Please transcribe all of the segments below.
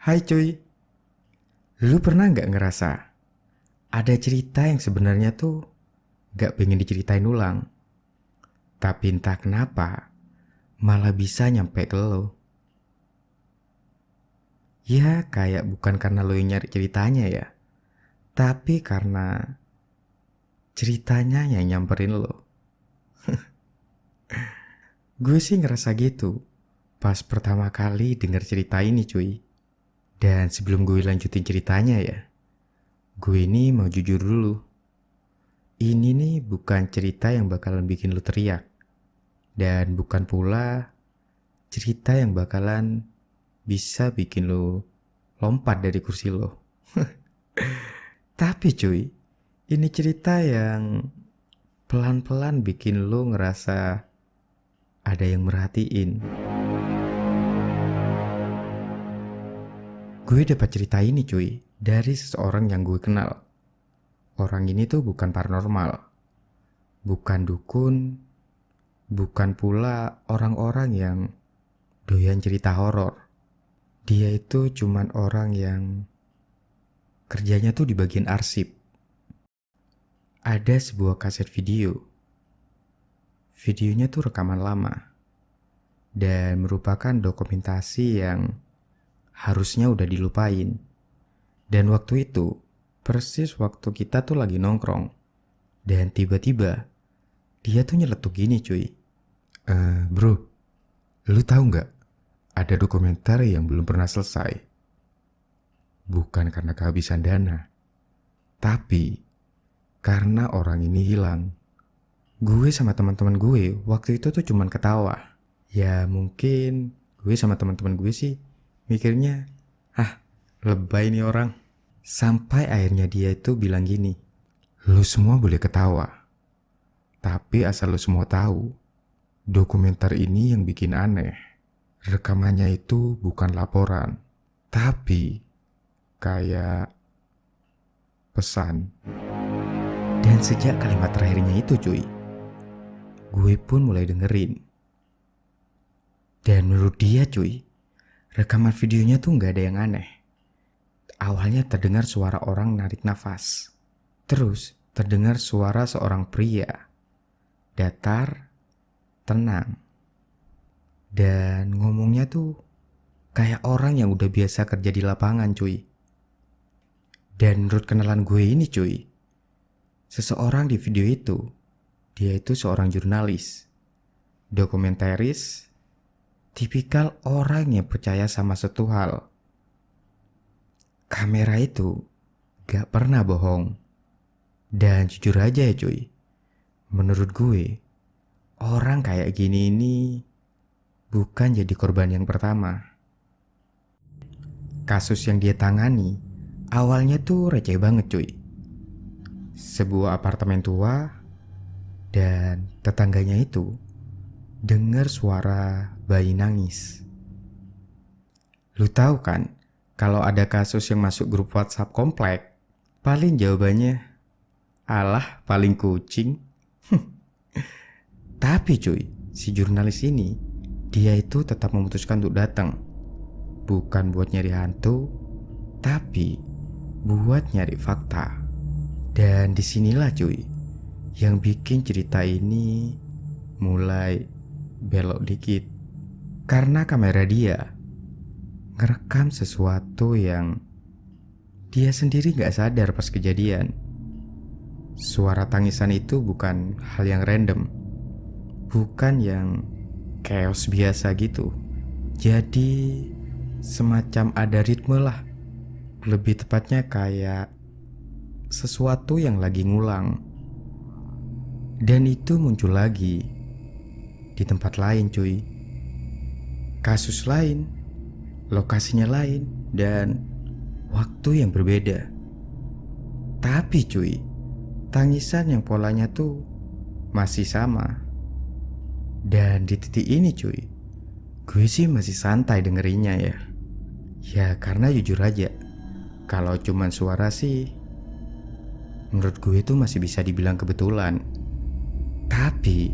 Hai cuy, lu pernah nggak ngerasa ada cerita yang sebenarnya tuh nggak pengen diceritain ulang, tapi entah kenapa malah bisa nyampe ke lo? Ya kayak bukan karena lo yang nyari ceritanya ya, tapi karena ceritanya yang nyamperin lo. Gue sih ngerasa gitu pas pertama kali denger cerita ini cuy. Dan sebelum gue lanjutin ceritanya ya, gue ini mau jujur dulu. Ini nih bukan cerita yang bakalan bikin lu teriak. Dan bukan pula cerita yang bakalan bisa bikin lu lompat dari kursi lo. Tapi cuy, ini cerita yang pelan-pelan bikin lu ngerasa ada yang merhatiin. Gue dapat cerita ini cuy dari seseorang yang gue kenal. Orang ini tuh bukan paranormal, bukan dukun, bukan pula orang-orang yang doyan cerita horor. Dia itu cuman orang yang kerjanya tuh di bagian arsip. Ada sebuah kaset video. Videonya tuh rekaman lama dan merupakan dokumentasi yang harusnya udah dilupain. Dan waktu itu, persis waktu kita tuh lagi nongkrong. Dan tiba-tiba, dia tuh nyeletuk gini cuy. Bro, lu tahu nggak? Ada dokumenter yang belum pernah selesai. Bukan karena kehabisan dana, tapi karena orang ini hilang. Gue sama teman-teman gue waktu itu tuh cuman ketawa. Ya mungkin gue sama teman-teman gue sih mikirnya, lebay nih orang. Sampai akhirnya dia itu bilang gini, lu semua boleh ketawa, tapi asal lu semua tahu, dokumenter ini yang bikin aneh. Rekamannya itu bukan laporan, tapi kayak pesan. Dan sejak kalimat terakhirnya itu cuy, gue pun mulai dengerin. Dan menurut dia cuy, rekaman videonya tuh gak ada yang aneh. Awalnya terdengar suara orang narik nafas. Terus terdengar suara seorang pria. Datar, tenang. Dan ngomongnya tuh kayak orang yang udah biasa kerja di lapangan cuy. Dan menurut kenalan gue ini cuy, seseorang di video itu, dia itu seorang jurnalis, dokumentaris, tipikal orang yang percaya sama satu hal. Kamera itu gak pernah bohong. Dan jujur aja ya cuy, menurut gue, orang kayak gini ini bukan jadi korban yang pertama. Kasus yang dia tangani awalnya tuh receh banget cuy. Sebuah apartemen tua dan tetangganya itu dengar suara bayi nangis. Lu tahu kan, kalau ada kasus yang masuk grup WhatsApp komplek, paling jawabannya, alah paling kucing. Tapi cuy, si jurnalis ini, dia itu tetap memutuskan untuk datang. Bukan buat nyari hantu, tapi buat nyari fakta. Dan disinilah cuy, yang bikin cerita ini mulai belok dikit. Karena kamera dia ngerekam sesuatu yang dia sendiri gak sadar pas kejadian. Suara tangisan itu bukan hal yang random. bukan yang chaos biasa gitu. Jadi semacam ada ritme lah. Lebih tepatnya kayak sesuatu yang lagi ngulang. Dan itu muncul lagi di tempat lain cuy. Kasus lain, lokasinya lain, dan waktu yang berbeda. Tapi cuy, tangisan yang polanya tuh masih sama. Dan di titik ini cuy, gue sih masih santai dengerinnya ya. Ya karena jujur aja, kalau cuman suara sih menurut gue itu masih bisa dibilang kebetulan. Tapi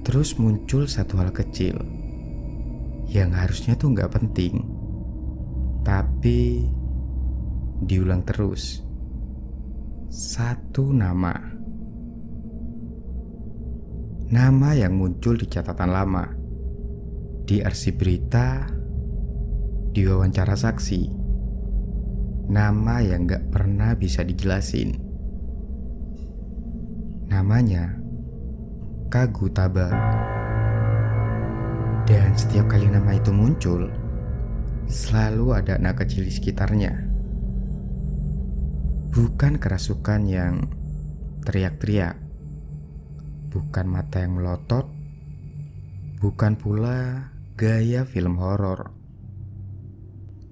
terus muncul satu hal kecil yang harusnya tuh gak penting, tapi diulang terus. Satu nama yang muncul di catatan lama, di arsip berita, di wawancara saksi. Nama yang gak pernah bisa dijelasin. Namanya Kagu Taba. Dan setiap kali nama itu muncul, selalu ada anak kecil di sekitarnya. Bukan kerasukan yang teriak-teriak, bukan mata yang melotot, bukan pula gaya film horor.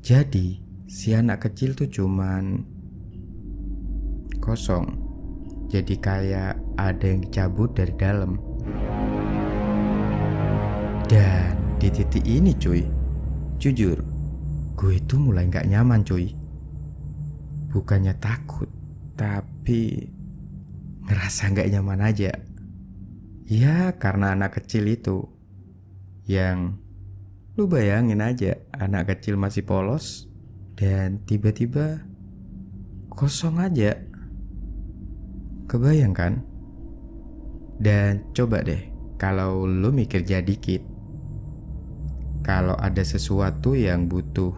Jadi si anak kecil tuh cuman kosong. Jadi kayak ada yang dicabut dari dalam. Dan di titik ini cuy, jujur, gue tuh mulai gak nyaman cuy. Bukannya takut, tapi ngerasa gak nyaman aja. Ya karena anak kecil itu, yang lu bayangin aja, anak kecil masih polos dan tiba-tiba kosong aja. Kebayang kan? Dan coba deh kalau lu mikir jadi dikit, kalau ada sesuatu yang butuh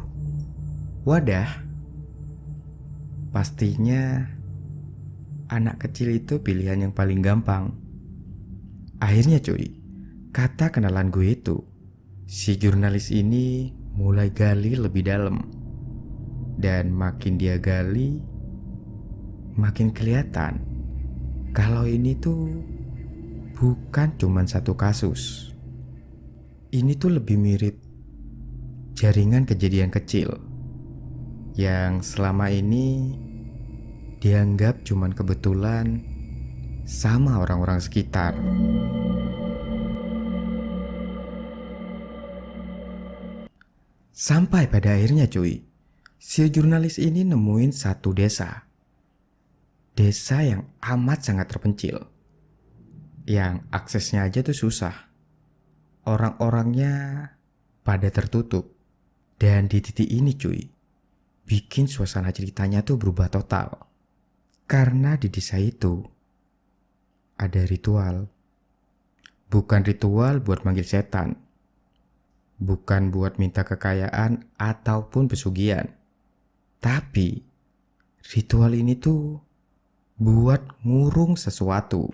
wadah, pastinya anak kecil itu pilihan yang paling gampang. Akhirnya cuy, kata kenalan gue itu, si jurnalis ini mulai gali lebih dalam. Dan makin dia gali, makin kelihatan kalau ini tuh bukan cuman satu kasus. Ini tuh lebih mirip jaringan kejadian kecil yang selama ini dianggap cuman kebetulan sama orang-orang sekitar. Sampai pada akhirnya cuy, si jurnalis ini nemuin satu desa. Desa yang amat sangat terpencil, yang aksesnya aja tuh susah. Orang-orangnya pada tertutup. Dan di titik ini cuy, bikin suasana ceritanya tuh berubah total. Karena di desa itu ada ritual. Bukan ritual buat manggil setan, bukan buat minta kekayaan ataupun pesugihan. Tapi ritual ini tuh buat ngurung sesuatu.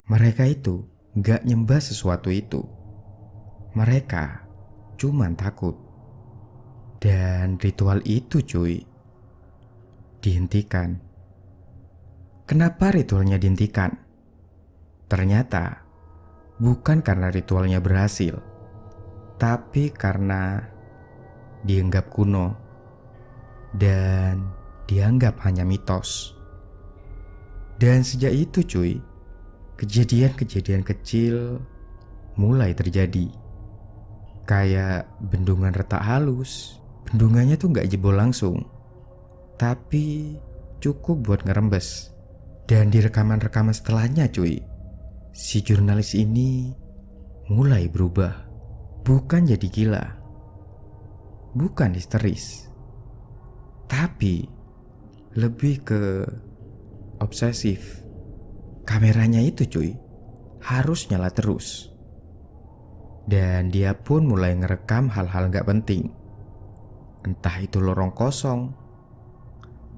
Mereka itu gak nyembah sesuatu itu. Mereka cuman takut. Dan ritual itu cuy dihentikan. Kenapa ritualnya dihentikan? Ternyata bukan karena ritualnya berhasil, tapi karena dianggap kuno dan dianggap hanya mitos. Dan sejak itu cuy, kejadian-kejadian kecil mulai terjadi. Kayak bendungan retak halus, Bendungannya tuh nggak jebol langsung, tapi cukup buat ngerembes. Dan di rekaman-rekaman setelahnya cuy, si jurnalis ini mulai berubah. Bukan jadi gila, bukan histeris, tapi lebih ke obsesif. Kameranya itu cuy, harus nyala terus. Dan dia pun mulai ngerekam hal-hal gak penting. Entah itu lorong kosong,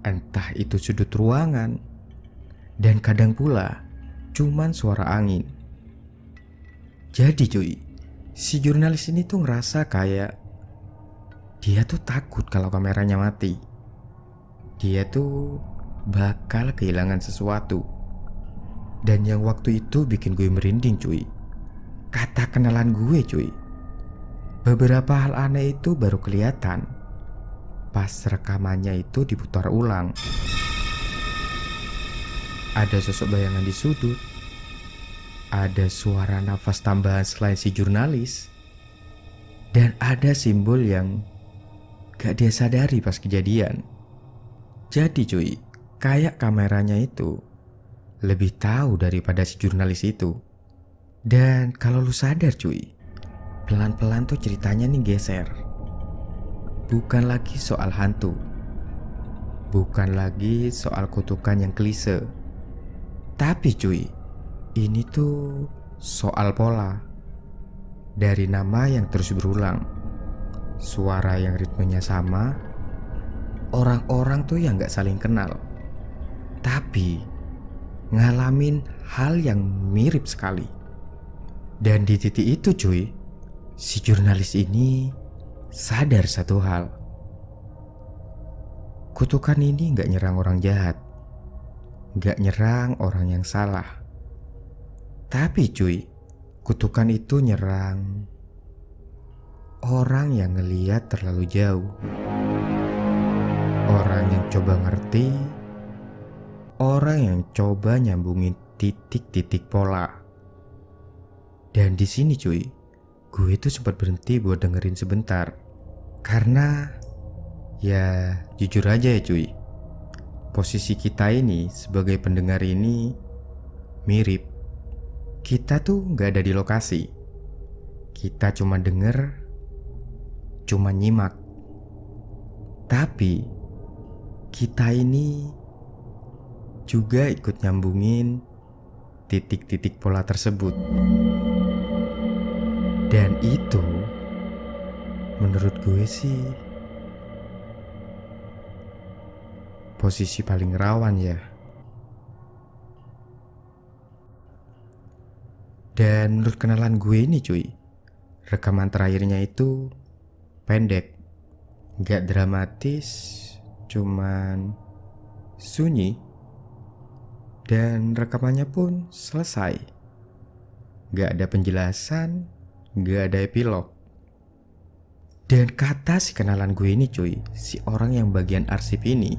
entah itu sudut ruangan, dan kadang pula cuman suara angin. Jadi cuy, si jurnalis ini tuh ngerasa kayak dia tuh takut kalau kameranya mati. Dia tuh bakal kehilangan sesuatu. Dan yang waktu itu bikin gue merinding cuy, kata kenalan gue cuy. Beberapa hal aneh itu baru kelihatan pas rekamannya itu diputar ulang. Ada sosok bayangan di sudut, ada suara nafas tambahan selain si jurnalis, dan ada simbol yang gak dia sadari pas kejadian. Jadi cuy, kayak kameranya itu lebih tahu daripada si jurnalis itu. Dan kalau lu sadar cuy, pelan-pelan tuh ceritanya nih geser. Bukan lagi soal hantu, bukan lagi soal kutukan yang klise, tapi cuy, ini tuh soal pola. Dari nama yang terus berulang, suara yang ritmenya sama, orang-orang tuh yang gak saling kenal, tapi ngalamin hal yang mirip sekali. Dan di titik itu cuy, si jurnalis ini sadar satu hal. Kutukan ini gak nyerang orang jahat, gak nyerang orang yang salah. Tapi cuy, kutukan itu nyerang orang yang ngeliat terlalu jauh. Orang yang coba ngerti, orang yang coba nyambungin titik-titik pola. Dan di sini cuy, gue tuh sempat berhenti buat dengerin sebentar. Karena ya jujur aja ya cuy, posisi kita ini sebagai pendengar ini mirip. Kita tuh gak ada di lokasi, kita cuma denger, cuma nyimak. Tapi kita ini juga ikut nyambungin titik-titik pola tersebut. Dan itu menurut gue sih posisi paling rawan ya. Dan menurut kenalan gue ini cuy, rekaman terakhirnya itu pendek, gak dramatis, cuman sunyi. Dan rekamannya pun selesai, gak ada penjelasan, gak ada epilog. Dan kata si kenalan gue ini cuy, si orang yang bagian arsip ini,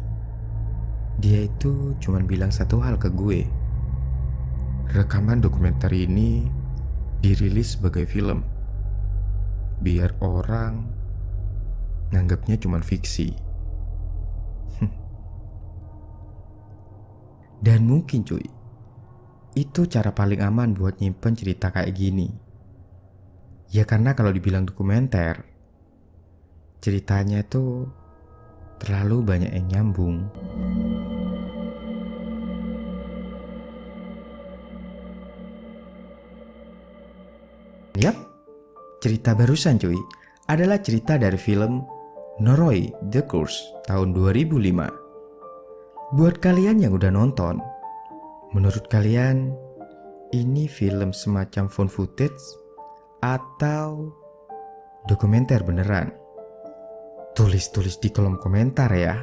dia itu cuman bilang satu hal ke gue. Rekaman dokumenter ini dirilis sebagai film, biar orang nganggapnya cuma fiksi. Dan mungkin cuy, itu cara paling aman buat nyimpen cerita kayak gini. Ya karena kalau dibilang dokumenter, ceritanya itu terlalu banyak yang nyambung. Yap, cerita barusan cuy adalah cerita dari film Noroi The Curse tahun 2005. Buat kalian yang udah nonton, menurut kalian ini film semacam found footage atau dokumenter beneran? Tulis-tulis di kolom komentar ya.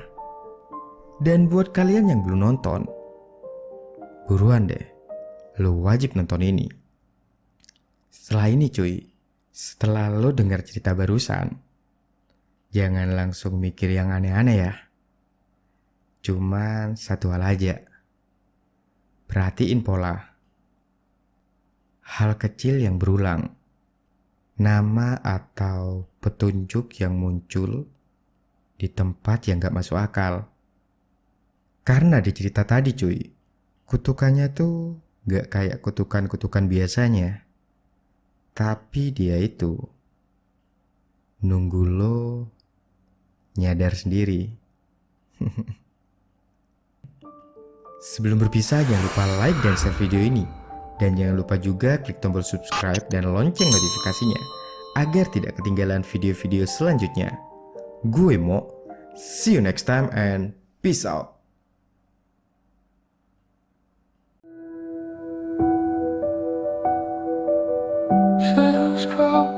Dan buat kalian yang belum nonton, buruan deh, lo wajib nonton ini. Setelah ini cuy, setelah lo dengar cerita barusan, jangan langsung mikir yang aneh-aneh ya. Cuman satu hal aja, perhatiin pola. Hal kecil yang berulang, nama atau petunjuk yang muncul di tempat yang gak masuk akal. Karena di cerita tadi cuy, kutukannya tuh gak kayak kutukan-kutukan biasanya. Tapi dia itu nunggu lo nyadar sendiri. Sebelum berpisah, jangan lupa like dan share video ini. Dan jangan lupa juga klik tombol subscribe dan lonceng notifikasinya agar tidak ketinggalan video-video selanjutnya. Gue Mo, see you next time and peace out. Shadows crawl